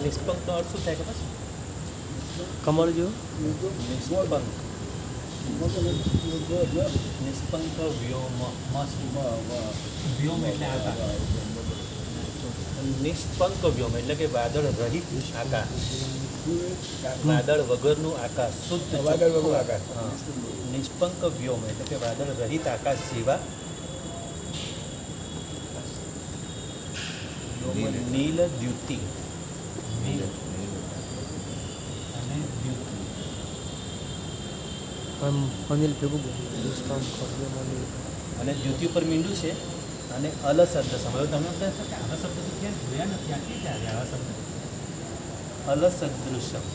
નિષ્પંકનો અર્થ શું થાય ખબર છે? કમળ જો નિષ્પંક વ્યોમ વ્યોમ એટલે આકાશ. નિષ્પંક વ્યોમ એટલે કે વાદળ રહિત આકાશ, વાદળ વગરનું આકાશ, શુદ્ધ વાદળ વગરનું આકાશ. હા. નિષ્પંક વ્યોમ એટલે કે વાદળ રહિત આકાશ જેવા નીલ દ્યુતિ. નીલ અને દ્યુતિ. અનિલ ભેગું બોલ્યું અને દ્યુતિ ઉપર મીંડું છે અને અલ શબ્દ સમજો. તમને કહે છે કે આવા શબ્દ તો ક્યાં જોયા નથી, આટલી ક્યાં આવા શબ્દ અલ સદૃશમ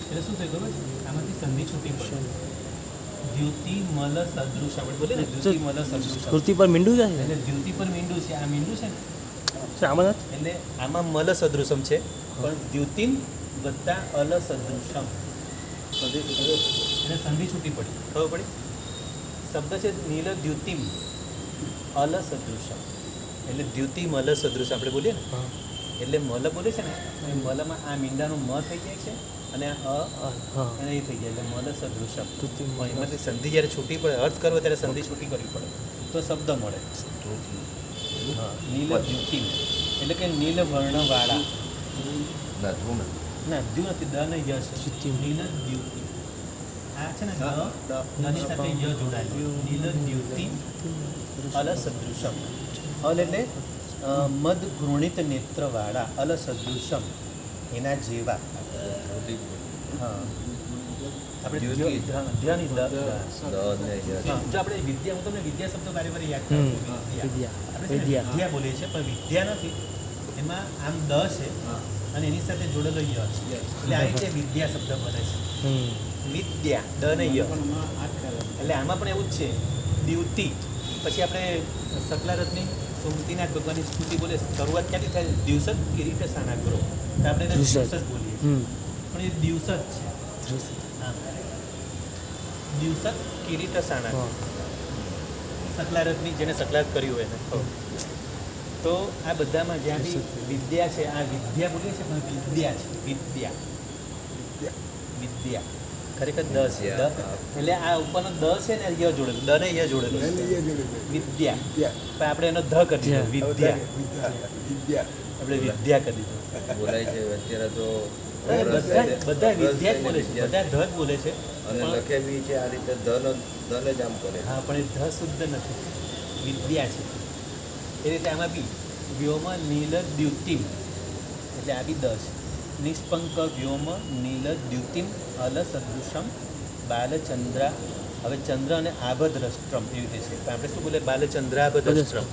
એટલે શું થયું ખબર છે? આમાંથી સંધિ છૂટી પડે. દ્યુતિ મલ સદૃશ આપણે બોલીએ ને, દ્યુતિ મલ સદૃશ કૃતિ પર મીંડું જાય એટલે દ્યુતિ પર મીંડું છે. આ મીંડું છે ને આમાં એટલે આમાં મલ સદૃશમ છે, પણ દ્યુતિમ વત્તા અલ સદૃશમ એને સંધિ છૂટી પડી. ખબર પડી? શબ્દ છે નીલ દ્યુતિમ અલ સદૃશમ એટલે દ્યુતિમ અલ સદૃશ આપણે બોલીએ ને એટલે મલ બોલે છે ને એ મલમાં આ મીંડાનું મ થઈ જાય છે અને આ અને એ થઈ જાય એટલે મલ સદૃશમ. એમાંથી સંધિ જ્યારે છૂટી પડે, અર્થ કરવો ત્યારે સંધિ છૂટી કરવી પડે તો શબ્દ મળે. હા, નીલ દ્યુતિમ એટલે કે નીલ વર્ણવાળા. ના દ્યુ નથી, દ ને ય છે. નીલ દ્યુતિ આ છે ને દની સાથે ય જોડાયેલું. નીલ દ્યુતિ અલ સદૃશમ. અલ એટલે મદ ઘૃણિત નેત્રવાળા, અલ સદૃશમ એના જેવા. હા આપણે ધ્યાની જો આપણે વિદ્યા, હું તમને વિદ્યા શબ્દ વારે વારે યાદ કરું છું. આપણે છે ને વિદ્યા બોલીએ છીએ પણ વિદ્યા નથી, એમાં આમ દ છે અને એની સાથે જોડેલો ય છે એટલે આ રીતે વિદ્યા શબ્દ બને છે. વિદ્યા દ ને ય એટલે આમાં પણ એવું જ છે. દ્યુતિ પછી આપણે સકલારથની સુમતીનાથ ભગવાનની સ્તુતિ બોલે, શરૂઆત ક્યાંથી થાય? દિવસ જ કિરીટ સાનાગ્રો, તો આપણે એને દિવસ જ બોલીએ પણ એ દિવસ જ છે. હા, દિવસ જ કિરીટ સાનાગ્રો સકલારથની, જેને સકલારથ કર્યું હોય એને. તો આ બધામાં જ્યાંથી વિદ્યા છે, આ વિદ્યા બોલીએ છીએ પણ વિદ્યા છે. વિદ્યા વિદ્યા ખરેખર દ છે. દ એટલે આ ઉપરનો દ છે ને ય જોડેલું, દ ને ય જોડેલું વિદ્યા. પણ આપણે એનો ધ કરી દીધો વિદ્યા. આપણે વિદ્યા કરી દીધું. બોલાય છે અત્યારે તો બધા વિદ્યા જ બોલે છે, બધા ધ જ બોલે છે અને લખે બી છે આ રીતે ધન જ આમ કરે. હા, પણ એ ધ શુદ્ધ નથી, વિદ્યા છે. એ રીતે આમાં બી વ્યોમ નીલ દ્યુતિમ એટલે આ બી દ છે. નિષ્પંક વ્યોમ નીલ દ્યુતિમ અલ સદૃશમ બાલચંદ્રા. હવે ચંદ્ર અને આભદ્રષ્ટ્રમ એવી રીતે છે. પણ આપણે શું બોલે? બાલચંદ્રાભદ્રષ્ટ્રમ.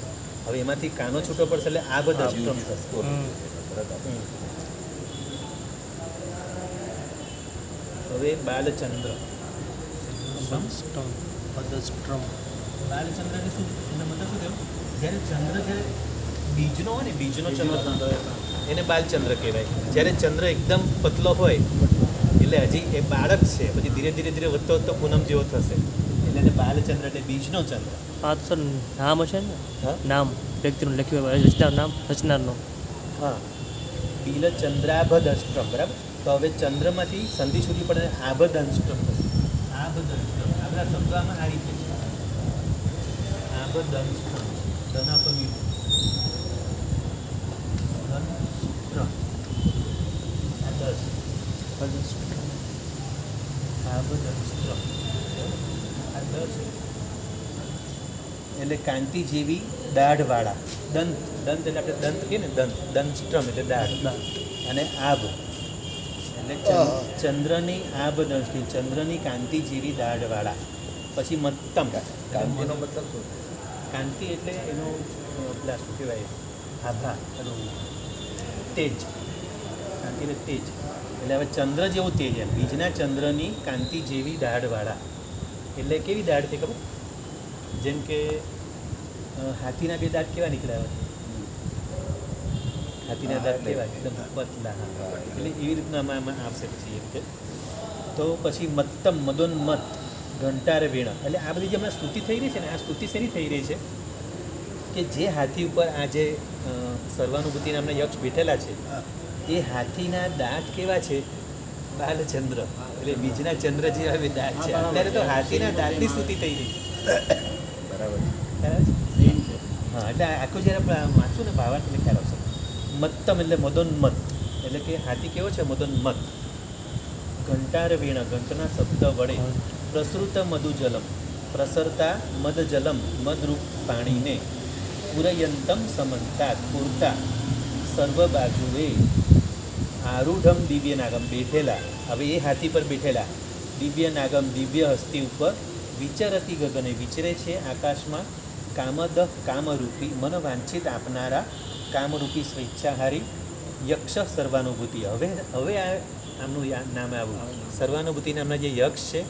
હવે એમાંથી કાનો છૂટો પડશે એટલે આભદ્રષ્ટ્રમ થશે. હવે બાલચંદ્ર બાલચંદ્રને શું એનો મતલબ શું થયો? જ્યારે ચંદ્ર જ્યારે બીજનો હોય ને, બીજનો ચંદ્ર એને બાલચંદ્ર કહેવાય. જ્યારે ચંદ્ર એકદમ પતલો હોય એટલે હજી એ બાળક છે, પછી ધીરે ધીરે ધીરે વધતો વધતો પૂનમ જેવો થશે એટલે એને બાલચંદ્ર એટલે બીજનો ચંદ્ર. આ તો નામ હશે ને, હા નામ વ્યક્તિનું લખ્યું હોય, રચનાર નામ રચનારનો. હા, બીલચંદ્રાભદ અષ્ટમ. બરાબર. તો હવે ચંદ્રમાંથી સંધિ છૂટી પડે આભદ અષ્ટમ થશે. આભદ અષ્ટમ આ બધા શબ્દો આમાં આ રીતે છે. આભદ અષ્ટમ ધના પમી એટલે કાંતિ જેવી દાઢવાળા. દંત દંત એટલે આપણે દંત કહીએ ને, દંત દંષ્ટ્રમ એટલે દાઢ અને આભ એટલે ચંદ્રની આભ દંષ્ટિ, ચંદ્રની કાંતિ જેવી દાઢવાળા. પછી મત્તમ. કાંતિનો મતલબ શું? કાંતિ એટલે એનો પેલા શું કહેવાય, આભા, એનું તેજ. કાંતિ એટલે તેજ એટલે હવે ચંદ્ર જેવું તેજ એમ. બીજના ચંદ્રની કાંતિ જેવી દાઢવાળા એટલે કેવી દાઢ છે ખબર? જેમ કે હાથીના બે દાંત કેવા નીકળ્યા હોય? હાથીના દાંત કેવા? એકદમ પતલા. એટલે એવી રીતના આમાં આવશે પછી એ રીતે. તો પછી મત્તમ મદોન્મત ઘંટાર વીણ એટલે આ બધી જે હમણાં સ્તુતિ થઈ રહી છે ને, આ સ્તુતિ શેની થઈ રહી છે કે જે હાથી ઉપર આ જે સર્વાનુભૂતિ નામના યક્ષ બેઠેલા છે એ હાથીના દાંત કેવા છે? બાલચંદ્ર, એટલે બીજના ચંદ્ર જેવા બી દાંત છે. અત્યારે તો હાથીના દાંતની સ્તુતિ થઈ રહી. બરાબર ખ્યાલ આવે છે? હા, એટલે આખું જ્યારે વાંચું ને ભાવાર્થ એટલે ખ્યાલ આવશે. મત્તમ એટલે મદોન્મત, એટલે કે હાથી કેવો છે? મદોન્મત. ઘંટાર વીણ, ઘંટના શબ્દ વડે પ્રસૃત મધુજલમ, પ્રસરતા મદજલમ, મદરૂપ પાણીને પૂરયંતમ સમંતાત, પૂરતા સર્વ બાજુએ આરૂઢમ દિવ્ય નાગમ, બેઠેલા. હવે એ હાથી પર બેઠેલા દિવ્ય નાગમ, દિવ્ય હસ્તી ઉપર વિચરતી ગગને, વિચરે છે આકાશમાં. કામદ કામરૂપી, મન વાંછિત આપનારા, કામરૂપી સ્વેચ્છાહારી યક્ષ સર્વાનુભૂતિ. હવે આમનું નામ આવું સર્વાનુભૂતિ નામના જે યક્ષ છે,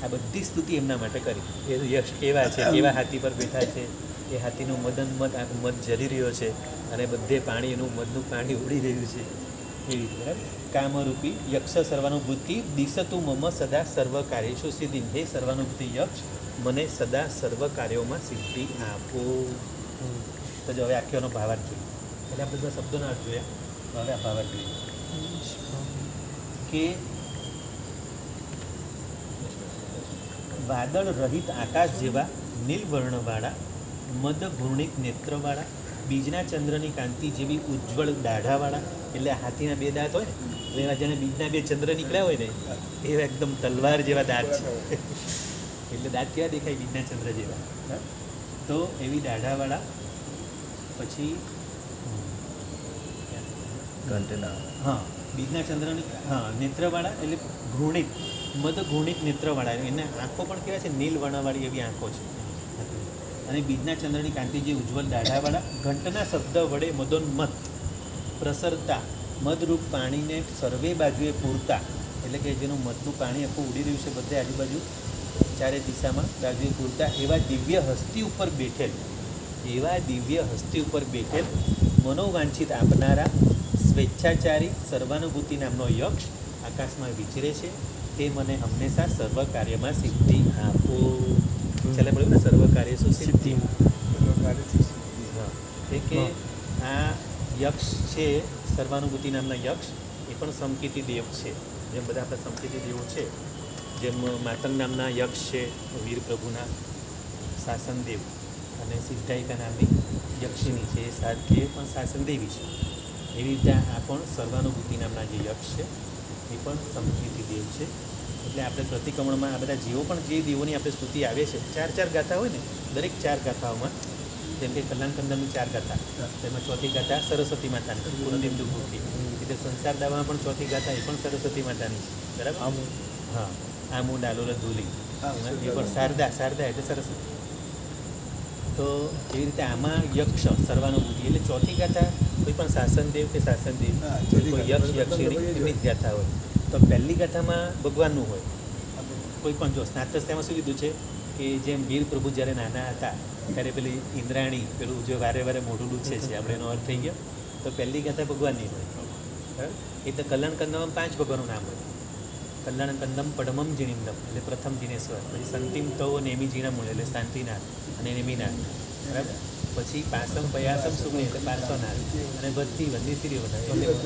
આ બધી સ્તુતિ એમના માટે કરી. એ યક્ષ કેવા છે, કેવા હાથી પર બેઠા છે, એ હાથીનું મદન મદ, આખું મધ જરી રહ્યો છે અને બધે પાણી, એનું મધનું પાણી ઉડી રહ્યું છે. એવી રીતે બરાબર. કામરૂપી યક્ષ સર્વાનુભૂતિ દિશતું મમ સદા સર્વ કાર્યેષુ સિદ્ધિ. હે સર્વાનુભૂતિ યક્ષ, મને સદા સર્વ કાર્યોમાં સિદ્ધિ આપો. તો જો હવે આખ્યાનો ભાવાર્થ જોઈએ. એટલે આપણે બધા શબ્દોના અર્થ જોયા. હવે આ ભાવાર્થ જોઈએ કે વાદળ રહિત આકાશ જેવા નીલવર્ણવાળા, મદ ઘૂર્ણિત નેત્રવાળા, બીજના ચંદ્રની કાંતિ જેવી ઉજ્જવળ દાઢાવાળા. એટલે હાથીના બે દાંત હોય ને, એવા જેને બીજના બે ચંદ્ર નીકળ્યા હોય ને, એવા એકદમ તલવાર જેવા દાંત છે. એટલે દાંત કેવા દેખાય? બીજના ચંદ્ર જેવા. તો એવી દાઢાવાળા. પછી ઘંટના, હા, બીજના ચંદ્રની, હા, નેત્રવાળા એટલે ઘૂર્ણિત, મદ ઘૂર્ણિત નેત્રવાળા. એને આંખો પણ કેવા છે? નીલ વર્ણવાળી એવી આંખો છે. અને બીજના ચંદ્રની કાંતિ જે ઉજ્જવળ દાઢાવાળા, ઘંટના શબ્દ વડે મદોન્મત, પ્રસરતા મદરૂપ પાણીને સર્વે બાજુએ પૂરતા, એટલે કે જેનું મધનું પાણી આખું ઉડી રહ્યું છે બધે આજુબાજુ, ચારે દિશામાં બાજુએ પૂરતા, એવા દિવ્ય હસ્તી ઉપર બેઠેલ, એવા દિવ્ય હસ્તી ઉપર બેઠેલ, મનોવાંછિત આપનારા, સ્વેચ્છાચારી સર્વાનુભૂતિ નામનો યક્ષ આકાશમાં વિચરે છે. તે મને હંમેશા સર્વ કાર્યમાં સિદ્ધિ આપો. ચાલે પડ્યું ને, સર્વ કાર્ય શું સિદ્ધિ. હા, એ કે આ યક્ષ છે, સર્વાનુભૂતિ નામના યક્ષ, એ પણ સમકીર્તિ દેવ છે. જેમ બધા આપણા સમકીર્તિ દેવો છે, જેમ માતંગ નામના યક્ષ છે વીર પ્રભુના શાસનદેવ, અને સિદ્ધાયિકા નામની યક્ષિણી છે, એ પણ શાસનદેવી છે. એવી રીતે આ પણ સર્વાનુભૂતિ નામના જે યક્ષ છે, એ પણ સમકીર્તિ દેવ છે. એટલે આપણે પ્રતિક્રમણમાં આ બધા જીવો પણ, જે દેવોની આપણે સ્તુતિ આવે છે, 4 ગાથા હોય ને, દરેક 4 ગાથાઓમાં, જેમ કે કલ્યાણકંદનની 4 ગાથા, તેમાં ચોથી ગાથા સરસ્વતી માતાની, પૂર્ણબિંદુ મૂર્તિ. એટલે સંસાર દાવામાં પણ ચોથી ગાથા એ પણ સરસ્વતી માતાની છે. બરાબર. હા, આમુ ડાલોલ ધૂલી, એ પણ શારદા, શારદા એટલે સરસ્વતી. તો એવી રીતે આમાં યક્ષ સર્વાનુભૂતિ, એટલે ચોથી ગાથા કોઈ પણ શાસનદેવ કે શાસનદેવ, કોઈ યક્ષ યક્ષિણી એમની જ ગાથા હોય. તો પહેલી ગાથામાં ભગવાનનું હોય. કોઈ પણ જો સ્નાતસ્યામાં શું કીધું છે કે જેમ વીર પ્રભુ જ્યારે નાના હતા ત્યારે પેલી ઇન્દ્રાણી પેલું જે વારે વારે મોઢું લૂછે છે, આપણે એનો અર્થ થઈ ગયો. તો પહેલી ગાથા ભગવાનની હોય. બરાબર. એ તો કલ્યાણકંદમાં 5 ભગવાનનું નામ હોય. કલ્યાણકંદમ પડમમ જીણિંદમ એટલે પ્રથમ જીનેશ્વર, પછી સંતિમ તવ નેમી જીણામૂળ એટલે શાંતિનાથ અને નેમીનાથ. બરાબર. પછી પાસમ પયાસમ સુગણી એટલે પાર્શ્વનાથ, અને બધી વંદીશ્રી બધા.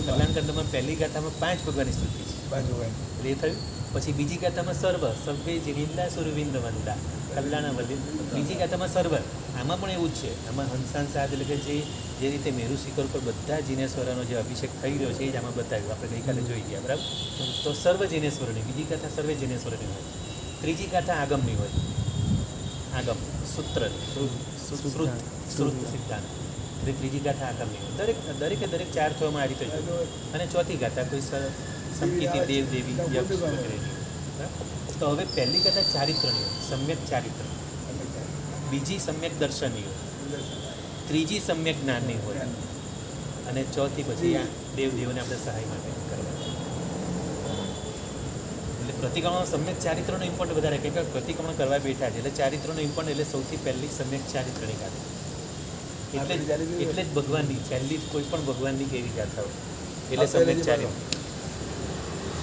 કલ્યાણકંદમાં પહેલી ગાથામાં 5 ભગવાનની સ્તુતિ છે. એટલે એ થયું. પછી બીજી ગાથામાં સર્વ, સર્વે જીનિંદા સુરવિંદ વંદા, કલ્યાણ વલ્લી. બીજી ગાથામાં સર્વ, આમાં પણ એવું જ છે. આમાં હંસાન સાદ એટલે કે જે રીતે મેરુ શિખર પર બધા જીનેશ્વરોનો જે અભિષેક થઈ રહ્યો છે, એ જ આમાં બતાવ્યું. આપણે ગઈકાલે જોઈ ગયા. બરાબર. તો સર્વ જીનેશ્વરોની બીજી ગાથા સર્વે જીનેશ્વરોની હોય. ત્રીજી ગાથા આગમની હોય. આગમ સૂત્ર, શ્રુત સિદ્ધાંત. એટલે ત્રીજી ગાથા આગમની હોય. દરેક 4 થવામાં આ રીતે હોય. અને ચોથી ગાથા કોઈ સમકીર્તિ દેવ દેવી યક્ષ વગેરેની. તો હવે પહેલી ગાથા ચારિત્રની હોય, સમ્યક ચારિત્ર. બીજી સમ્યક દર્શનની હોય. ત્રીજી સમ્યક જ્ઞાનની હોય. અને ચોથી પછી આ દેવોને આપણે સહાય માટે કરવાની. એટલે પ્રતિક્રમણ સમ્યક ચારિત્રનો ઇમ્પોર્ટન્ટ વધારે, કે પ્રતિક્રમણ કરવા બેઠા છે એટલે ચારિત્રનો ઇમ્પોર્ટન્ટ, એટલે સૌથી પહેલી સમ્યક ચારિત્રની ગાથા. એટલે જ ભગવાનની પહેલી કોઈ પણ ભગવાનની કેવી ગાથા હોય એટલે સમ્યક ચારિત્ર.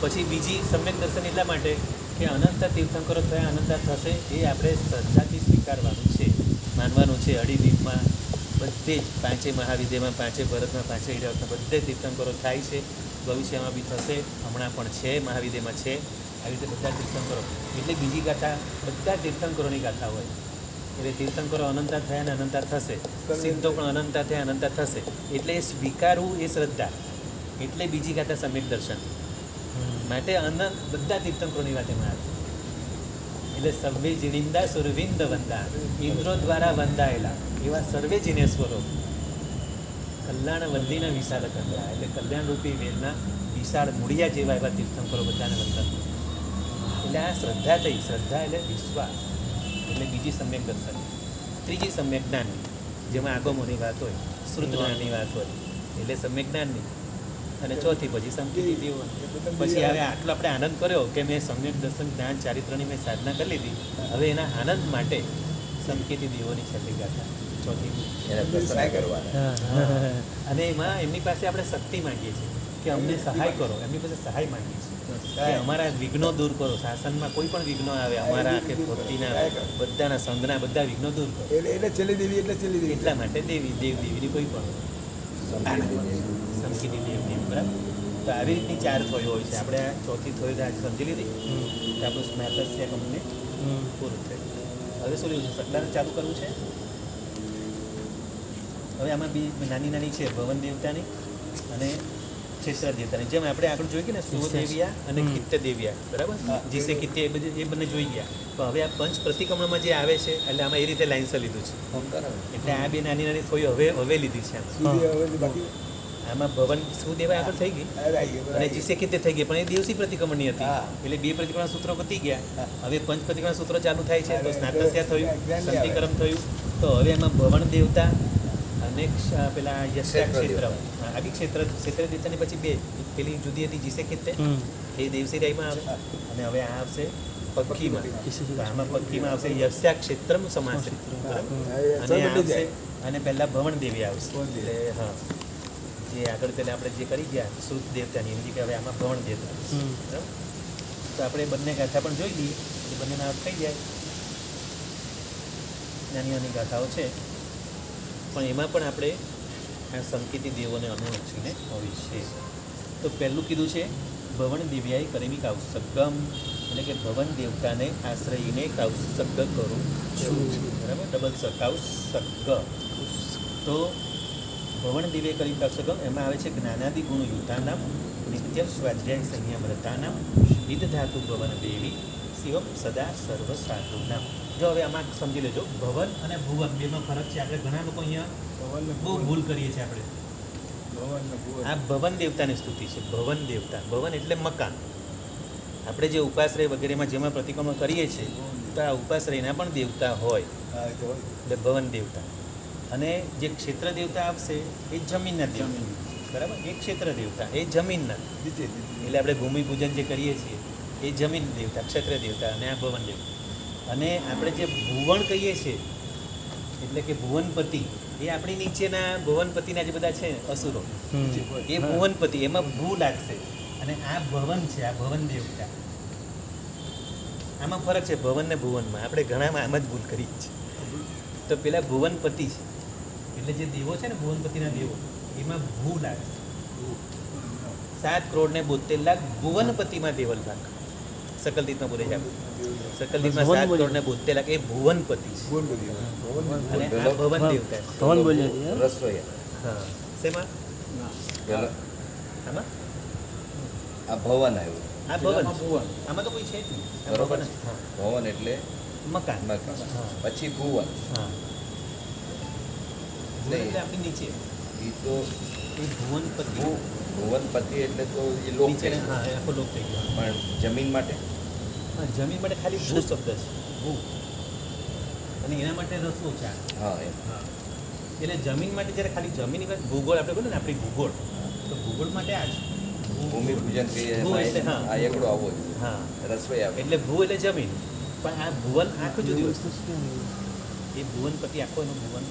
પછી બીજી સમ્યક દર્શન એટલા માટે કે અનંત તીર્થંકરો થયા, અનંત થશે, એ આપણે શ્રદ્ધાથી સ્વીકારવાનું છે, માનવાનું છે. અડીદીપમાં બધે જ 5 મહાવિદ્યમાં, 5 ભરતમાં, 5 હીરાવતમાં બધે તીર્થંકરો થાય છે. ભવિષ્યમાં બી થશે, હમણાં પણ છે, મહાવિદ્યમાં છે. આવી રીતે બધા તીર્થંકરો, એટલે બીજી ગાથા બધા તીર્થંકરોની ગાથા હોય. એટલે તીર્થંકરો અનંતા થયા ને અનંતા થશે, સિદ્ધો પણ અનંતા થયા અનંતા થશે. એટલે એ સ્વીકારવું એ શ્રદ્ધા, એટલે બીજી ગાથા સમ્યક દર્શન. માટે અનંત બધા તીર્થંકરોની વાત એમાં આવે. એટલે સર્વે જીણિંદા સુરવિંદ વંદા, ઇન્દ્રો દ્વારા વંદાયેલા એવા સર્વે જીનેશ્વરો, કલ્યાણ વલ્લીના વિશાળ કંદરા, એટલે કલ્યાણરૂપી વેલના વિશાળ મૂળિયા જેવા એવા તીર્થંકરો બધાને વંદન. એટલે આ શ્રદ્ધા થઈ. શ્રદ્ધા એટલે વિશ્વાસ, એટલે બીજી સમ્યક દર્શન. ત્રીજી સમ્યક જ્ઞાનની, જેમાં આગમોની વાત હોય, શ્રુત જ્ઞાનની વાત હોય, એટલે સમ્યક જ્ઞાનની. અને ચોથી પછી સંકિતી દેવો. પછી હવે આટલો આપણે આનંદ કર્યો કે મેં સમ્યક દર્શન જ્ઞાન ચારિત્રની મેં સાધના કરી લીધી. હવે એના આનંદ માટે સંકેતી દેવોની છેલ્લી ગાથા ચોથી, એને પ્રસન્ન કરવાના. અને એમાં એમની પાસે આપણે શક્તિ માંગીએ છીએ કે અમને સહાય કરો. એમની પાસે સહાય માંગીએ છીએ કે અમારા વિઘ્નો દૂર કરો. શાસનમાં કોઈ પણ વિઘ્નો આવે અમારા કે ભક્તિના બધાના સંઘના બધા વિઘ્નો દૂર કરો. એટલે છેલ્લી દેવી, એટલે છેલ્લી દેવી. એટલા માટે દેવીની કોઈ પણ સંકિતી દેવની, બરાબર. તો આવી રીતની ચાર થોયો હોય છે. આપણે આ ચોથી થોય આજે સમજી લીધી કે આપણું સ્મેટસ અમને પૂરું થયું. હવે શું રહ્યું છે? સગડાને ચાલુ કરવું છે. હવે આમાં બી નાની નાની છે, ભવન દેવતાની અને ક્ષેત્ર દેવતાની. જેમ આપણે આગળ જોઈ ગયા ને, સુદેવિયા અને કિત્ય દેવિયા, બરાબર. જીસે કિત્ય એ બંને જોઈ ગયા. તો હવે આ પંચ પ્રતિક્રમણમાં જે આવે છે, એટલે આમાં એ રીતે લાઇન્સ લીધું છે. એટલે આ બે નાની નાની થોડી હવે લીધી છે આમાં. સુધી હવે બાકી આમાં ભવન સુદેવા આગળ થઈ ગઈ અને જીસે કિત્ય થઈ ગઈ, પણ એ દિવસી પ્રતિક્રમણની હતી. એટલે બે પ્રતિક્રમણ સૂત્રો પતી ગયા. હવે પંચ પ્રતિક્રમણ સૂત્રો ચાલુ થાય છે. તો સ્નાતસ્યા થયું, સંતિકરમ થયું. તો હવે એમાં ભવન દેવતા અને પેલા યશા ક્ષેત્ર, આગી ક્ષેત્ર દેવતાની પછી બે પેલી જુદી હતી જીસે કિત્ય, એ દેવસી રાયમાં આવે. અને હવે આ આવશે પક્કીમાં. તો આમાં પક્કીમાં આવશે યશા ક્ષેત્રમ સમાશ્રિત, અને આ આવશે. અને પહેલા ભવન દેવી આવશે. એટલે હા, જે આગળ પહેલાં આપણે જે કરી ગયા શ્રુત દેવતાની, એની જગ્યાએ હવે આમાં ભવન દેવતા. બરાબર. તો આપણે બંને ગાથા પણ જોઈ લઈએ, એટલે બંનેના અર્થ થઈ જાય. નાની નાની ગાથાઓ છે, પણ એમાં પણ આપણે આ સંકેતી દેવોને અનુલક્ષીને હોવી છે. તો પહેલું કીધું છે ભવન દેવ્યાએ કરેમી કૌસગમ, એટલે કે ભવન દેવતાને આશ્રયીને કૌસગ કરું છું. બરાબર, ડબલ સ કૌસગ. તો ભવન દેવે કરી કૌસગમ, એમાં આવે છે જ્ઞાનાદિ ગુણ યુતાનામ નિત્યમ સ્વાધ્યાય સંયમ્રતાનામ વિધ ધાતુ ભવન દેવી શિવમ સદા સર્વ સાધુનામ. જો હવે આમાં સમજી લેજો, ભવન અને ભુવન બેમાં ફરક છે. આપણે ઘણા લોકો અહીંયા બહુ ભૂલ કરીએ છીએ. આપણે આ ભવન દેવતાની સ્તુતિ છે. ભવન દેવતા, ભવન એટલે મકાન. આપણે જે ઉપાશ્રય વગેરેમાં જેમાં પ્રતિક્રમણ કરીએ છીએ, તો આ ઉપાશ્રયના પણ દેવતા હોય, એટલે ભવન દેવતા. અને જે ક્ષેત્ર દેવતા આવશે એ જમીનના દેવતા, બરાબર. એ ક્ષેત્ર દેવતા એ જમીનના, એટલે આપણે ભૂમિ પૂજન જે કરીએ છીએ એ જમીન દેવતા, ક્ષેત્ર દેવતા. અને આ ભવન દેવતા. અને આપણે જે ભુવન કહીએ છીએ, એટલે કે ભુવનપતિ, એ આપણી નીચેના ભુવનપતિના જે બધા છે અસુરો, એ ભુવનપતિ, એમાં ભૂ લાગશે. અને આ ભવન છે, આ ભવન દેવતા. આમાં ફરક છે ભવન ને ભુવનમાં. આપણે ઘણામાં આમ જ ભૂલ કરી છે. તો પેલા ભુવનપતિ છે, એટલે જે દેવો છે ને ભુવનપતિના દેવો, એમાં ભૂ લાગશે. 7,72,00,000 ભુવનપતિમાં દેવલ ભાગ. સકલદીપમાં બોલે છે, સકલદીપમાં 7,72,00,000 એ ભુવનપતિ છે. અને આ ભવન દેવતા છે. ભવન બોલ્યા રસોઈયા. હા, શેમાં? પેલો આમાં આ ભવન આવ્યું. આ ભવન, આમાં તો કોઈ છે જ નહીં. આ બરોબર ભવન, છે. હા, ભવન એટલે મકાન. મકાન. હા. પછી ભુવન. હા, ભુવન એટલે આપણી નીચે એ તો એ ભુવનપતિ. ભુવનપતિ એટલે તો એ લોક નીચે, થઈ હા, એ આખો લોક થઈ ગયો. પણ જમીન માટે હા, જમીન માટે ખાલી ભૂ શબ્દ છે, ભૂ. અને એના માટે રસવો છે આ. હા એમ. હા, એટલે જમીન માટે જ્યારે ખાલી જમીનની વાત, ભૂગોળ આપણે બોલે ને, આપણી ભૂગોળ, તો ભૂગોળ માટે આ જ ભૂમિ પૂજન કરીએ ભૂ એટલે હા. આ એકડો આવો જ હા, રસોઈ આવે. એટલે ભૂ એટલે જમીન. પણ આ ભુવન આખું જુદી વસ્તુ છે. એ ભુવનપતિ આખો એનો ભુવન.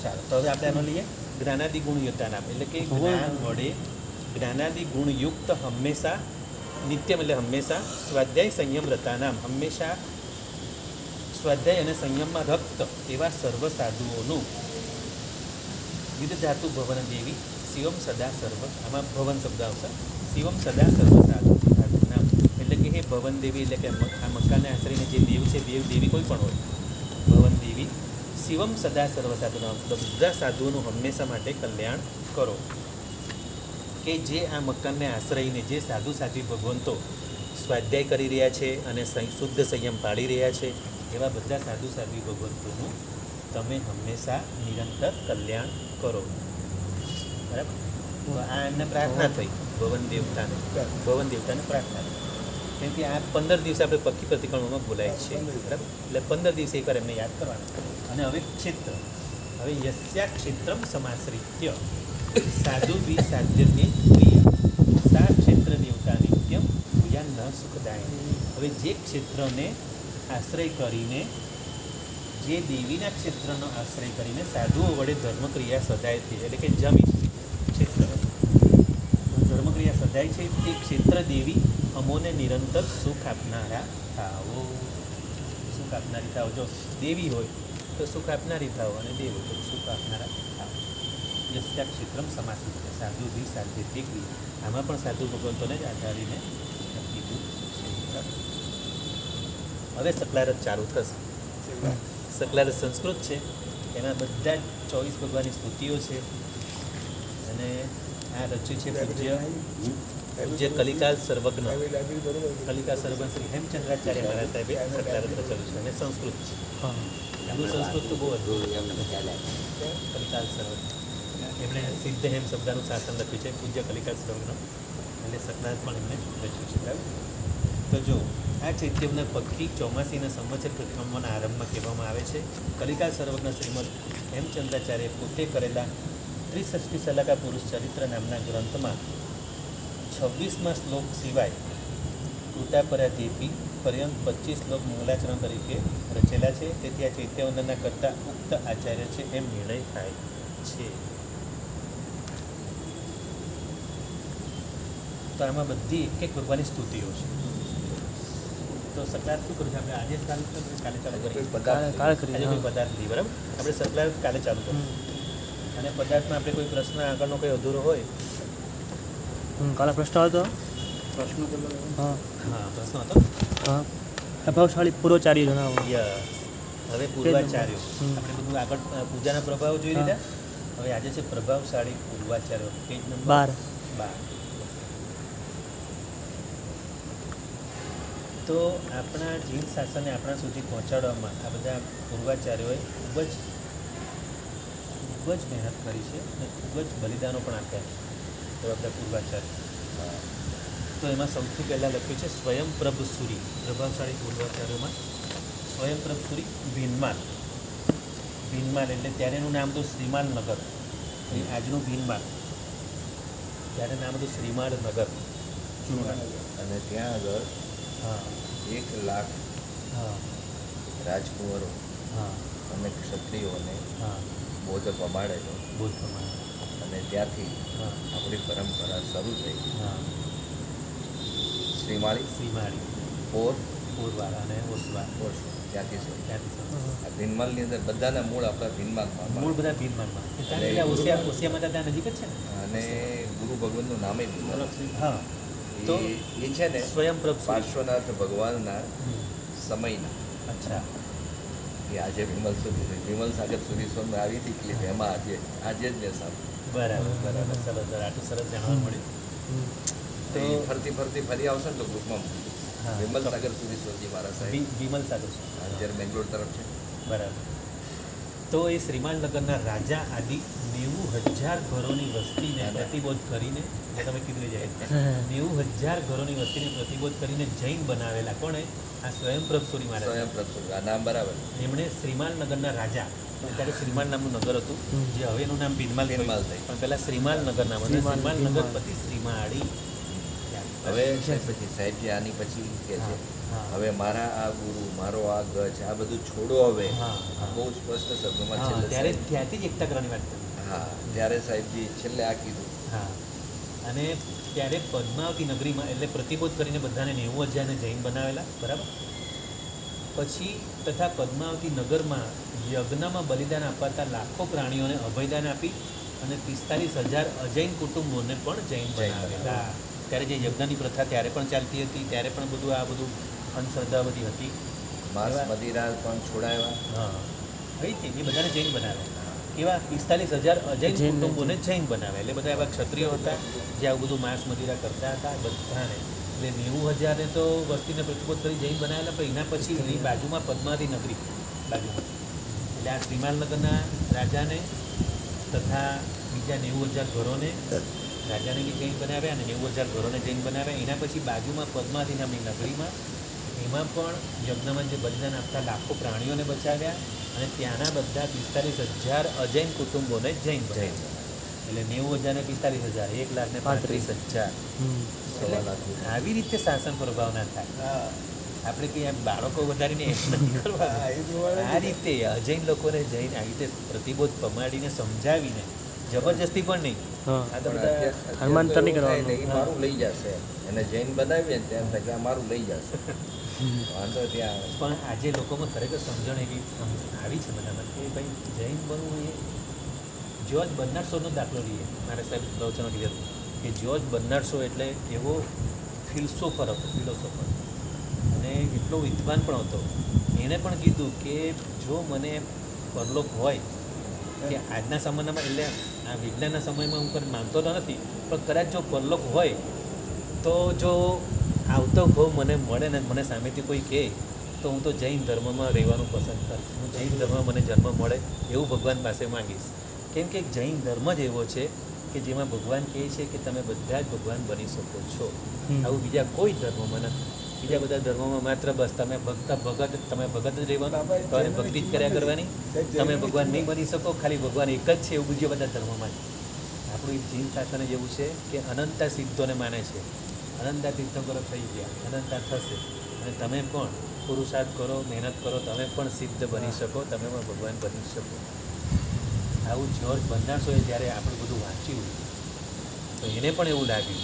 ચાલો, તો હવે આપણે એનો લઈએ જ્ઞાનાદિ ગુણયુક્તા નામ. એટલે કે જ્ઞાન વડે જ્ઞાનાદિ ગુણયુક્ત હંમેશા, નિત્યમ એટલે હંમેશા, સ્વાધ્યાય સંયમ રતા નામ, હંમેશા સ્વાધ્યાય અને સંયમમાં રક્ત એવા સર્વ સાધુઓનું વિધ ધાતુ ભવન દેવી શિવમ સદા સર્વ, આમાં ભવન શબ્દ આવશે. શિવમ સદા સર્વ સાધુ સાધુનામ, એટલે કે હે ભવન દેવી, એટલે કે આ મકાનને આશ્રયને જે દેવ છે, દેવ દેવી કોઈ પણ હોય, ભવન દેવી, શિવમ સદા સર્વ સાધુનામ, બધા સાધુઓનું હંમેશા માટે કલ્યાણ કરો. કે જે આ મકાનને આશ્રયને જે સાધુ સાધ્વી ભગવંતો સ્વાધ્યાય કરી રહ્યા છે અને શુદ્ધ સંયમ પાડી રહ્યા છે, એવા બધા સાધુ સાધ્વી ભગવંતોનું તમે હંમેશા નિરંતર કલ્યાણ કરો. બરાબર? તો આ એમને પ્રાર્થના થઈ ભવન દેવતાને પ્રાર્થના થઈ. કેમ કે આ 15 દિવસે આપણે પક્કી પ્રતિક્રમણમાં બોલાય છે. બરાબર? એટલે 15 દિવસે એકવાર એમને યાદ કરવાના. અને હવે ક્ષેત્ર, હવે યસ્યા ક્ષેત્રમ સમાશ્રિત્ય સાધુ બી સાધ્યની ક્રિયા સા ક્ષેત્ર દેવતા નિત્યમ ભૂયા ન સુખદાય. હવે જે ક્ષેત્રને આશ્રય કરીને, જે દેવીના ક્ષેત્રનો આશ્રય કરીને સાધુઓ વડે ધર્મક્રિયા સદાય છે, એટલે કે જમીન ક્ષેત્ર ધર્મક્રિયા સદાય છે, તે ક્ષેત્ર દેવી અમોને નિરંતર સુખ આપનારા થાઓ. સુખ આપનારી થાઓ. જો દેવી હોય તો સુખ આપનારી થાઓ, અને દેવ હોય તો સુખ આપનારા થાઓ. યસ્યા ક્ષેત્રમ સમાસિત સાધુ બી સાધ્ય તે ક્રિયા. આમાં પણ સાધુ ભગવંતોને જ આધારીને કીધું છે. હવે સકલારત ચાલુ થશે. સકલારત સંસ્કૃત છે, એમાં બધા જ 24 ભગવાનની સ્તુતિઓ છે. અને આ રચ્યું છે પૂજ્ય કલિકાલ સર્વજ્ઞ, કલિકાલ સર્વજ્ઞ શ્રી હેમચંદ્રાચાર્ય મહારાજ સાહેબે સકલારત રચેલું છે, અને સંસ્કૃત છે. એનું સંસ્કૃત તો બહુ હતું. કલિકાલ સર્વજ્ઞ એમણે સિદ્ધ હેમ શબ્દનું શાસન લખ્યું છે, પૂજ્ય કલિકાલ સર્વજ્ઞ, એટલે સકલારત પણ એમણે રચ્યું છે. બરાબર? તો જો આ ચૈત્યના પક્ષી ચોમાસીના સંવત્સર પ્રતિક્રમણના આરંભમાં કહેવામાં આવે છે. કલિકાલ સર્વજ્ઞ શ્રીમદ હેમચંદ્રાચાર્ય પોતે કરેલા ત્રિષષ્ટિ સલાકા પુરુષ ચરિત્ર નામના ગ્રંથમાં 26મા શ્લોક સિવાય કૃતાપરાધેપી પર્યંત 25 શ્લોક મંગલાચરણ તરીકે રચેલા છે. તેથી આ ચૈત્યવંદનના કરતા ઉક્ત આચાર્ય છે એમ નિર્ણય થાય છે. તો આમાં બધી એક ભગવાનની સ્તુતિઓ છે. તો સકલારત શું કરું છે આપણે? આજે જ ચાલુ કરીએ, કાલે ચાલુ કરીએ? કાલે કરીએ. આજે કોઈ પદાર્થ નહીં. બરાબર? આપણે સકલારત કાલે ચાલુ કરીશું. અને પદાર્થમાં આપણે કોઈ પ્રશ્ન આગળનો કોઈ અધૂરો હોય. કાલે પ્રશ્ન હતો. હા હા, પ્રશ્ન હતો. હા, પ્રભાવશાળી પૂર્વચાર્ય જણાવો. યસ. હવે પૂર્વાચાર્યો આપણે બધું આગળ પૂજાના પ્રભાવ જોઈ લીધા. હવે આજે છે પ્રભાવશાળી પૂર્વાચાર્યો. Page number 12. તો આપણા જીન શાસનને આપણા સુધી પહોંચાડવામાં આ બધા પૂર્વાચાર્યોએ ખૂબ જ મહેનત કરી છે અને ખૂબ જ બલિદાનો પણ આપ્યા છે. એવા બધા પૂર્વાચાર્ય. તો એમાં સૌથી પહેલાં લખ્યું છે સ્વયંપ્રભ સુરી. પ્રભાવશાળી પૂર્વાચાર્યોમાં સ્વયંપ્રભ સુરી ભીનમાલ. ભીનમાલ એટલે ત્યારે એનું નામ હતું શ્રીમાલ નગર. આજનું ભીનમાલ, ત્યારે નામ હતું શ્રીમાલ નગર, જૂનું નામ. અને ત્યાં આગળ હા 1 લાખ હા રાજકુંવરો હા અને ક્ષત્રિયોને હા બોધ પમાડેલો. બૌદ્ધ પ્રમાણે. અને ત્યાંથી હા આપણી પરંપરા શરૂ થઈ. હા શ્રીમાળી, શ્રીમાળી, પોરવાળા અને ઓસવા, ત્યાંથી શરૂ. ત્યાંથી શરૂ. આ ભીનમાલની અંદર બધાના મૂળ આપણા ભીનમાલમાં મૂળ બધા ભીનમાલમાં. ઓસિયામાં ત્યાં નજીક જ છે ને. અને ગુરુ ભગવાનનું નામે ભીનમાલ. હા. તો એ છે ને સ્વયંપ્રભ સુરી. પાર્શ્વનાથ ભગવાનના સમયના. અચ્છા. એ આજે વિમલ સાગર સુરીશ્વરમાં આવી હતી ક્લિપ, એમાં આજે જ મેં સાંભળ્યું. બરાબર બરાબર. સરસ, આટલું સરસ જાણવા મળ્યું. તો એ ફરતી ફરી આવશે ને તો ગ્રુપમાં હા. વિમલ સાગર સુરીશ્વરજી મારા સાહેબ વિમલ સાગર છે. જ્યારે બેંગ્લોર તરફ છે. બરાબર. તો એ શ્રીમાલ નગરના રાજા આદિ 90,000 ઘરોની વસ્તીને પ્રતિબોધ કરીને, જે તમે કીધું જાય 90,000 ઘરોની વસ્તીને પ્રતિબોધ કરીને જૈન બનાવેલા. કોણે? આ સ્વયંપ્રભ સુરી મહારાજ. સ્વયંપ્રભ આ નામ બરાબર. એમણે શ્રીમાલ નગરના રાજા, ત્યારે શ્રીમાલ નામનું નગર હતું, જે હવે એનું નામ ભીનમાલ થયું. પણ પહેલા શ્રીમાલ નગર નામ હતું. શ્રીમાલ નગર પછી શ્રીમાળી. હવે પછી સાહેબજી આની પછી કે છે હા. હવે મારા આ ગુરુ, મારો આ ગજ, આ બધું છોડો હવે. હા, હા. બહુ સ્પષ્ટ શબ્દોમાં હા, છેલ્લે ત્યારે સાહેબ- ત્યાંથી જ એકતા કરવાની વાત કરી. હા, ત્યારે સાહેબજી છેલ્લે આ કીધું. હા. અને ત્યારે પદ્માવતી નગરીમાં, એટલે પ્રતિબોધ કરીને બધાને 90,000ને જૈન બનાવેલા. બરાબર. પછી તથા પદ્માવતી નગરમાં યજ્ઞમાં બલિદાન અપાતા લાખો પ્રાણીઓને અભયદાન આપી અને 45,000 અજૈન કુટુંબોને પણ જૈન બનાવેલા. ત્યારે જે યજ્ઞની પ્રથા ત્યારે પણ ચાલતી હતી, ત્યારે પણ બધું આ બધું અંધશ્રદ્ધા બધી હતી. માંસ મદિરા પણ છોડાવ્યા. હા કઈ હતી એ બધાને જૈન બનાવે. કેવા 45,000 અજૈન જૈન કુટુંબોને જૈન બનાવે. એટલે બધા એવા ક્ષત્રિયો હતા જે આવું બધું માંસ મદિરા કરતા હતા બધાને. એટલે 90,000 તો વસ્તીને પ્રતિબોધ કરી જૈન બનાવેલા. પણ એના પછી એની બાજુમાં પદ્માવતી નગરી બાજુમાં, એટલે આ શ્રીમાલનગરના રાજાને તથા બીજા 90,000 ઘરોને રાજાને બી જૈન બનાવ્યા અને 90,000 ઘરોને જૈન બનાવ્યા. એના પછી બાજુમાં પદ્માવતી નામની નગરીમાં એમાં પણ યજ્ઞમાં જે બલિદાન આપતા લાખો પ્રાણીઓને બચાવ્યા અને ત્યાંના બધા 45,000 અજૈન કુટુંબોને જૈન બનાવ્યા. એટલે 90,000 ને 45,000 1,35,000. એટલે આવી રીતે શાસન પ્રભાવ ના થાય. હા આપણે કંઈ આમ બાળકો વધારીને એમ નથી કરવા. હા, એ પ્રમાણે આ રીતે અજૈન લોકોને જૈન આવી રીતે પ્રતિબોધ પમાડીને સમજાવીને જબરજસ્તી પણ નહીં. હા આ તો પણ બધા અત્યારે હનુમાંતર નહીં તો એવું થાય કરવાનું. ને, એ મારું લઈ જશે. એને જૈન બનાવીએ ને તેમ થાય કે આ મારું લઈ જશે. વાંધો ત્યાં આવે. પણ આજે લોકોમાં ખરેખર સમજણ એવી આવી છે બધામાં કે ભાઈ જૈન બનવું એ જ્યોર્જ બર્નાર્ડ શોનો દાખલો લઈએ. મારા સાહેબ પ્રવચનો કીધેલું કે જ્યોર્જ બર્નાર્ડ શો એટલે એવો ફિલોસોફર અને એટલો વિદ્વાન પણ હતો. એણે પણ કીધું કે જો મને પરલોક હોય કે આજના સમયમાં, એટલે આ વિજ્ઞાનના સમયમાં હું કદાચ માનતો તો નથી, પણ કદાચ જો પરલોક હોય તો જો આવતો ભાવ મને મળે ને મને સામેથી કોઈ કહે તો હું તો જૈન ધર્મમાં રહેવાનું પસંદ કરીશ. હું જૈન ધર્મમાં મને જન્મ મળે એવું ભગવાન પાસે માંગીશ. કેમ કે જૈન ધર્મ જ એવો છે કે જેમાં ભગવાન કહે છે કે તમે બધા જ ભગવાન બની શકો છો. આવું બીજા કોઈ ધર્મમાં નથી. બીજા બધા ધર્મોમાં માત્ર બસ તમે તમે ભગત જ રહેવાનું, તમારે ભક્તિ જ કર્યા કરવાની, તમે ભગવાન નહીં બની શકો, ખાલી ભગવાન એક જ છે, એવું બીજા બધા ધર્મોમાં છે. આપણું એક જૈન શાસન જ એવું છે કે અનંતા સિદ્ધોને માને છે. અનંતા તીર્થંકરો થઈ ગયા, અનંતા થશે અને તમે પણ પુરુષાર્થ કરો, મહેનત કરો, તમે પણ સિદ્ધ બની શકો, તમે પણ ભગવાન બની શકો. આવું જ્યોર્જ બર્નાર્ડ શોએ જ્યારે આપણે બધું વાંચ્યું તો એને પણ એવું લાગ્યું.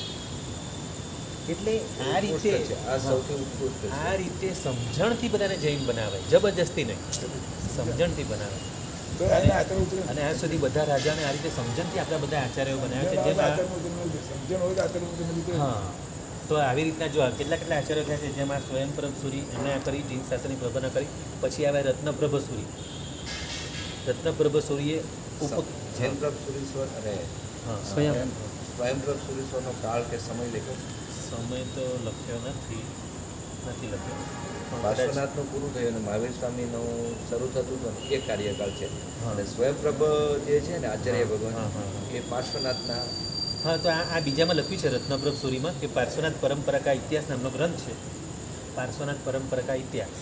એટલે આ રીતે આ સૌથી ઉત્કૃષ્ટ છે. આ રીતે સમજણથી બધાને જૈન બનાવે, જબરજસ્તી નહીં, સમજણથી બનાવે. તો એને આચરણ ઉતરે અને આજ સુધી બધા રાજાને આ રીતે સમજણથી આપણા બધા આચાર્યો બનાવ્યા છે. જેમાં સમજણ હોય તો આચરણ ઉતરે. હા, તો આવી રીતના જો કેટલા આચાર્યો થયા છે. જેમાં સ્વયંપ્રભ સૂરી એમણે આ કરી, જૈન શાસ્ત્રની પ્રભાવના કરી. પછી આવે રત્નપ્રભ સૂરી. રત્નપ્રભ સૂરીએ જૈનપ્રભ સુરીશ્વર અને સ્વયં સ્વયંપ્રભ સુરીશ્વરનો કાળ કે સમય લખ્યો. સમય તો લખ્યો નથી લખ્યો પણ કદાચ પાર્શ્વનાથનું પૂરું થયું અને મહાવીર સ્વામીનું શરૂ થતું હતું ને એ કાર્યકાળ છે. હા. અને સ્વયંપ્રભ જે છે ને આચાર્ય હા, ભગવાન હા, હા. એ પાર્શ્વનાથના હા, તો આ બીજામાં લખ્યું છે રત્નપ્રભ સૂરીમાં કે પાર્શ્વનાથ પરંપરા કા ઇતિહાસ નામનો ગ્રંથ છે. પાર્શ્વનાથ પરંપરા કા ઇતિહાસ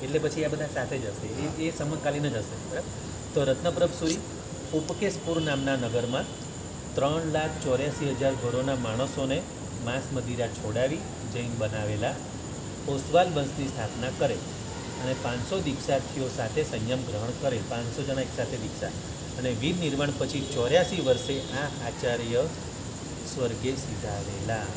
એટલે પછી આ બધા સાથે જ હશે, એ સમકાલીન જ હશે. બરાબર. તો રત્નપ્રભ સૂરી ઉપકેશપુર નામના નગરમાં 3,84,000 ઘરોના માણસોને માંસ મદિરા છોડાવી જૈન બનાવેલા ઓસવાલ વંશની સ્થાપના કરે અને 500 દીક્ષાર્થીઓ સાથે સંયમ ગ્રહણ કરે. 500 જણા એકસાથે દીક્ષા. અને વીર નિર્માણ પછી 84 વર્ષે આ આચાર્ય સ્વર્ગે સિધારેલા.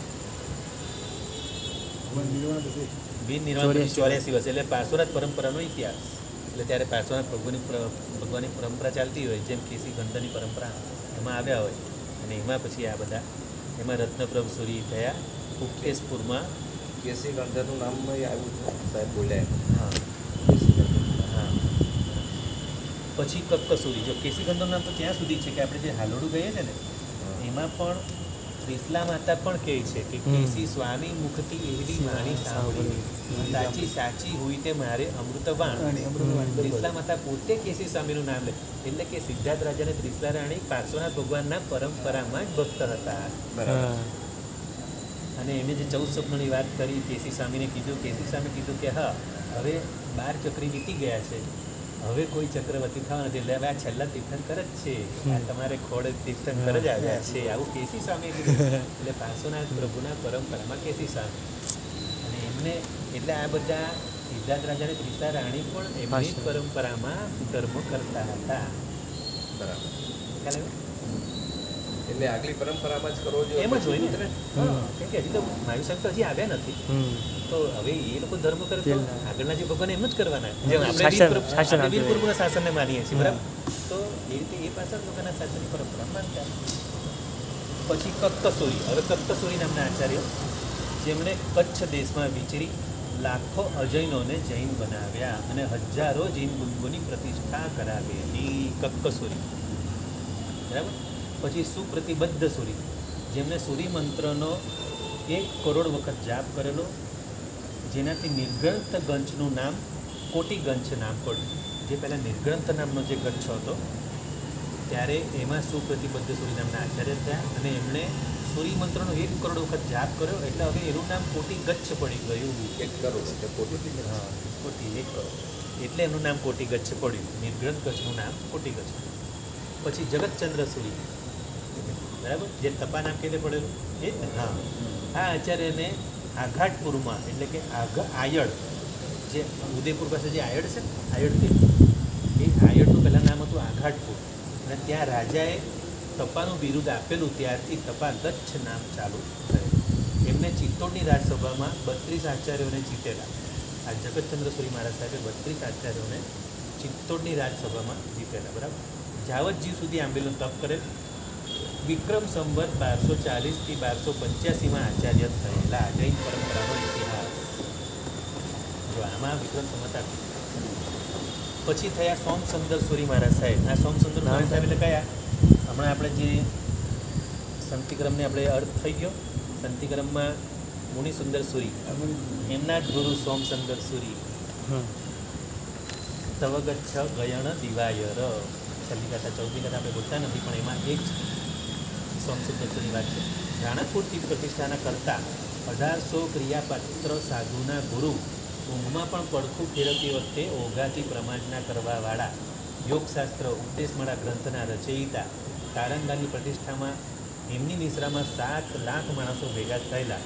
વીર નિર્માણ પછી 84 વર્ષે એટલે પાર્શ્વનાથ પરંપરાનો ઇતિહાસ. એટલે ત્યારે પાર્શ્વનાથ ભગવાનની પરંપરા ચાલતી હોય, જેમ કેસી ગંધની પરંપરા એમાં આવ્યા હોય અને એમાં પછી આ બધા એમાં રત્નપ્રભ સૂરી થયા ઉપકેશપુરમાં. કેસી ગંધર્વનું નામ આવ્યું છે સાહેબ બોલ્યા એમ. હા કેસી ગંધર્વનું નામ. હા. પછી કક્કસુરી. જો કેસી ગંધર્વનું નામ તો ત્યાં સુધી છે કે આપણે જે હાલોડું કહીએ છીએ ને એમાં પણ ત્રિશલા માતા પણ કહે છે કે કેસી સ્વામી મુખથી એવી વાણી સાંભળી, સાચી સાચી હોય તે મારે અમૃતવાણ. ત્રિશલા માતા પોતે કેસી સ્વામીનું નામ લે એટલે કે સિદ્ધાર્થ રાજાને ત્રિશલા રાણી પાર્શ્વનાથ ભગવાનના પરંપરામાં જ ભક્ત હતા. બરાબર. અને એમને જે 14 સ્વપ્નની વાત કરી, કેસી સ્વામીને કીધું, કેસી સ્વામી કીધું કે હા હવે 12 ચક્રી વીતી ગયા છે, હવે કોઈ ચક્રવર્તી થવા નથી, એટલે હવે આ છેલ્લા તીર્થંકર જ છે, આ તમારે ખોડ તીર્થંકર જ આવ્યા છે, આવું કેસી સ્વામી કીધું. એટલે પાર્શ્વનાથ પ્રભુના પરંપરામાં કેસી સ્વામી. અને એમને એટલે આ બધા સિદ્ધાર્થ રાજા અને ત્રિશલા રાણી પણ એમની જ પરંપરામાં ધર્મ કરતા હતા. બરાબર. ખ્યાલ આવ્યો? એટલે આગલી પરંપરામાં જ કરવો જોઈએ. એમ જ હોય ને. હા, કેમ કે હજી તો મહાવીર સાહેબ તો હજી આવ્યા નથી, તો હવે એ લોકો ધર્મ કરે તો આગળના જે ભગવાન એમ જ કરવાના. જેમ આપણે વીરપુરના શાસનને માનીએ છીએ, બરાબર. તો એ રીતે એ પાછળ લોકોના શાસનની પરંપરા માનતા. પછી કક્કસુરી. હવે કક્કસુરી નામના આચાર્ય જેમણે કચ્છ દેશમાં વિચરી લાખો અજૈનોને જૈન બનાવ્યા અને હજારો જૈન ગુરુઓની પ્રતિષ્ઠા કરાવેલી. કક્કસુરી, બરાબર. પછી સુપ્રતિબદ્ધ સુરી, જેમણે સૂરી મંત્રનો 1 કરોડ વખત જાપ કરેલો, જેનાથી નિર્ગ્રંથ ગંજનું નામ કોટિગંજ નામ પડ્યું. જે પહેલાં નિર્ગ્રંથ નામનો જે ગંજ હતો ત્યારે એમાં સુપ્રતિબદ્ધ સૂરી નામના આચાર્ય થયા અને એમણે સૂરી મંત્રનો 1 કરોડ વખત જાપ કર્યો એટલે હવે એનું નામ કોટિગચ્છ પડી ગયું. 1 કરોડ એટલે કોટી. હા, કોટી 1 કરોડ એટલે એનું નામ કોટિગચ્છ પડ્યું. નિર્ગ્રંથ ગચ્છનું નામ કોટિગચ્છ. પછી જગતચંદ્ર સૂરી, બરાબર, જે તપા નામ કેલે પડેલું એ જ ને. હા, આ આચાર્યને આઘાટપુરમાં એટલે કે આયડ, જે ઉદયપુર પાસે જે આયડ છે ને, આયડ તે એ આયડનું પહેલાં નામ હતું આઘાટપુર અને ત્યાં રાજાએ તપાનું બિરુદ આપેલું ત્યારથી તપા ગચ્છ નામ ચાલુ થયેલું. એમને ચિત્તોડની રાજસભામાં 32 આચાર્યોને જીતેલા. આ જગતચંદ્ર સૂરી મહારાજ સાહેબે 32 આચાર્યોને ચિત્તોડની રાજસભામાં જીતેલા, બરાબર. જાવતજી સુધી આંબેલું તપ કરે. વિક્રમ સંવત 1240 થી 1285 આચાર્ય થયેલા. જૈન પરંપરાનો ઇતિહાસ જો આમાં વિક્રમ સંવત આપી. પછી થયા સોમસુંદર સૂરી મહારાજ સાહેબ. આ સોમસુંદર મહારાજ સાહેબ એટલે કયા? હમણાં આપણે જે સંતિક્રમને આપણે અર્થ થઈ ગયો. સંતિક્રમમાં મુનિસુંદર સૂરી એમના જ ગુરુ સોમસુંદર સૂરી. તવગચ્છ ગયણ દિવાયર છેલ્લી કથા 14મી કથા આપણે બોલતા નથી પણ એમાં એક સોમસુંદર સૂરી વાત છે. રાણાપુરથી પ્રતિષ્ઠાના કરતા 1800 ક્રિયાપાત્ર સાધુના ગુરુ, ઊંઘમાં પણ પડખું ફેરવતી વખતે ઓઘાથી પ્રમાજના કરવાવાળા, યોગશાસ્ત્ર ઉપદેશમાળા ગ્રંથના રચયિતા, તારંગાની પ્રતિષ્ઠામાં એમની નિશ્રામાં 7 લાખ માણસો ભેગા થયેલા.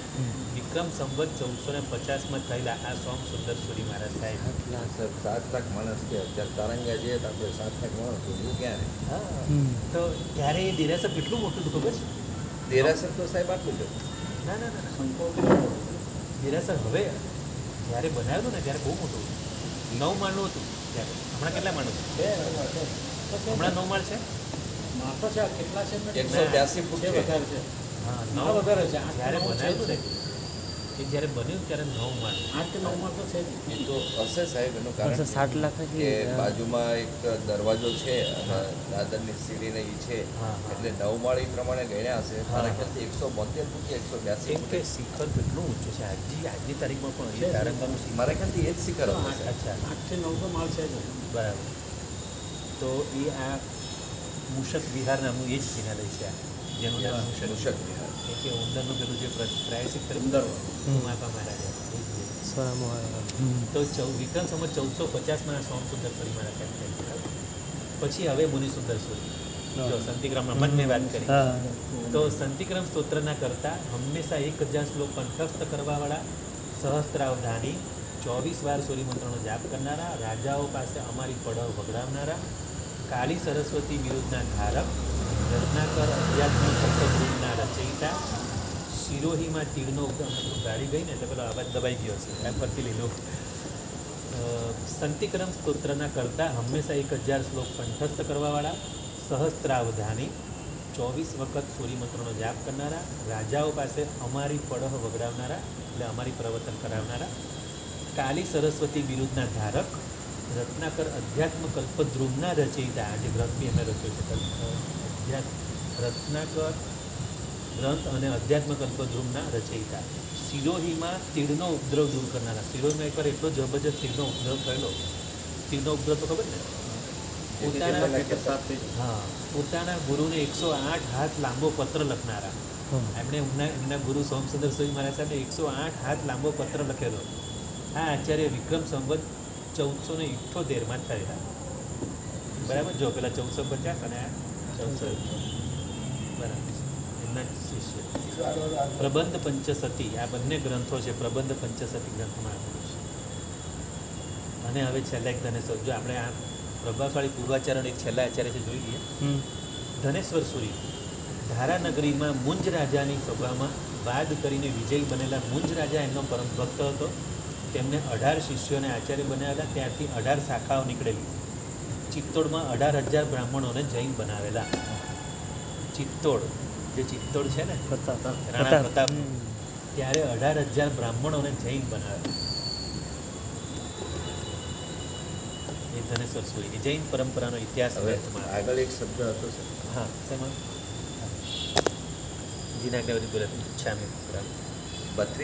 વિક્રમ સંવત 1450માં થયેલા આ સોમસુંદર સૂરી મહારાજ સાહેબ. સર 7 લાખ માણસ છે અત્યારે તારંગા જઈએ તો આપણે 7 લાખ માણસ જોયું ક્યાં ને. હા, તો ત્યારે એ દેરાસર કેટલું મોટું હતું ખબર છે? દેરાસર તો સાહેબ આટલું જ ના ના ના, દેરાસર હવે જ્યારે બનાવેલું ને ત્યારે બહુ મોટું હતું. 9 માળનું હતું ત્યારે. હમણાં કેટલા માળનું છે? હમણાં 9 માળ છે. માપો છે કેટલા છે? 182 ફૂટ છે. હા, 9 વધારે છે. જ્યારે બનાવેલું ને એ જ્યારે બન્યું ત્યારે 9 માળ. 8 કે 9 માં તો છે જ. એ તો હશે સાહેબ. એનું કારણ 60 લાખ કે બાજુમાં એક દરવાજો છે અને દાદરની સીડી ને એ છે હા, હા. એટલે 9 માળ એ પ્રમાણે ગણ્યા હશે. હા. મારા ખ્યાલથી 172 ફૂટ કે 182 કેમ કે શિખર કેટલું ઊંચું છે આજની તારીખમાં પણ એ તારંગાનું શિખર. મારા ખ્યાલથી એ જ શિખર હશે. અચ્છા, 8 થી 9 તો માલ છે જ. બરાબર. તો એ આ મૂષક વિહાર નામનું એ જ કિનારે છે આ, જેનું નામ મૂષક મૂષક વિહાર. એ કે ઉંદરનું પેલું જે પ્રાયશ્ચિત કર્યું ઉંદર. માપા મહારાજા એ જ છે. સોનામાં તો વિક્રમ સંવત 1450માં સોમસુંદર સૂરી મહારાજ સાહેબ થયા, બરાબર. પછી હવે મુનિસુંદર સૂરી. જો સંતિક્રમમાં મનની વાત કરી હા. તો સંતિક્રમ સ્તોત્રના કરતા હંમેશા 1000 શ્લોક કંઠસ્થ કરવાવાળા, સહસ્ત્રાવધાની, 24 વાર સૂરી મંત્રનો જાપ કરનારા, રાજાઓ પાસે અમારી પડવ વગડાવનારા, કાલી સરસ્વતી વિરુદ્ધના ધારક, રત્નાકર અધ્યાત્મ સપ્તગૃહના રચયિતા, શિરોહીમાં તીરનો ગાડી ગઈ ને એટલે પેલો અવાજ દબાઈ ગયો છે એમ પરથી લીધો. સંતિક્રમ સ્તોત્રના કરતા હંમેશા 1000 શ્લોક કંઠસ્થ કરવાવાળા, સહસ્ત્રાવધાની, 24 વખત સૂરી મંત્રનો જાપ કરનારા, રાજાઓ પાસે અમારી પડહ વગડાવનારા એટલે અમારી પ્રવર્તન કરાવનારા, કાલી સરસ્વતી વિરુદ્ધના ધારક, રત્નાકર અધ્યાત્મ કલ્પદ્રુમના રચયિતા. આ જે ગ્રંથ બી એમણે રચ્યો છે, રત્નાકર ગ્રંથ અને અધ્યાત્મ કલ્પદ્રુમના રચયિતા, શિરોહીમાં તીડનો ઉપદ્રવ દૂર કરનારા. શિરોહીમાં એકવાર એટલો જબરજસ્ત તીડનો ઉપદ્રવ થયેલો. તીડનો ઉપદ્રવ તો ખબર ને? પોતાના ગુરુને 108 હાથ લાંબો પત્ર લખનારા. એમણે એમના ગુરુ સોમસુંદર સૂરી મહારાજ સાહેબને 108 હાથ લાંબો પત્ર લખેલો. આ આચાર્ય વિક્રમ સંવત 1478માં થયેલા, બરાબર. જો પેલા 1450 અને આ 1478, બરાબર. એમના શિષ્ય. પ્રબંધ પંચસતી, આ બંને ગ્રંથો છે. પ્રબંધ પંચસતી ગ્રંથમાં આપેલું છે. અને હવે છેલ્લા એક ધનેશ્વર, જો આપણે આ પ્રભાવશાળી પૂર્વાચારણ એક છેલ્લા આચાર્ય છે, જોઈ લઈએ. ધનેશ્વર સૂરી ધારાનગરીમાં મુંજ રાજાની સભામાં વાદ કરીને વિજયી બનેલા મુંજ રાજા એમનો પરમ ભક્ત હતો. તેમને 18 શિષ્યોને આચાર્ય બનાવેલા. ત્યારથી 18 શાખાઓ નીકળેલી. ચિત્તોડમાં 18,000 બ્રાહ્મણોને જૈન બનાવેલા. ચિત્તોડ, જે ચિત્તોડ છે ને પ્રતાપ રાણા પ્રતાપ, હમ. ત્યારે 18,000 બ્રાહ્મણોને જૈન બનાવેલા. એ ધનેશ્વર સૂરી જૈન પરંપરાનો ઇતિહાસ હવે ગ્રંથમાં. આગળ એક શબ્દ હતો સર હા શેમાં જીનાગ્રવતી બોલે ઈચ્છામી બરાબર. 32